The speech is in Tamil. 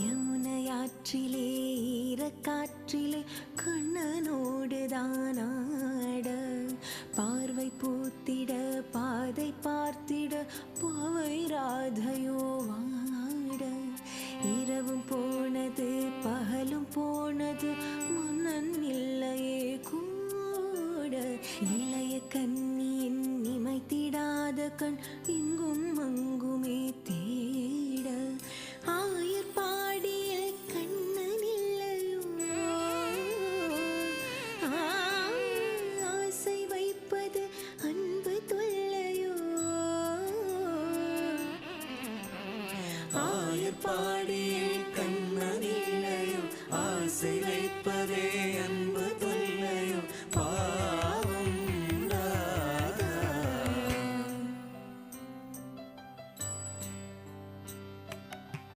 யமுனையாற்றிலே ஈரக்காற்றிலே கண்ணனோடுதானாட பார்வை பூத்திட பாதை பார்த்திட பாவை ராதையோ வாட இரவும் போனது பகலும் போனது மன்னன் இல்லையே கூட இளைய கண்ணியின் இமைத்திடாத கண் இங்கும் அங்குமே தேட ஆயர்பாடிய கண்ணன் இல்லையோ ஆசை வைப்பது அன்பு தொல்லையோ ஆயர்பாடிய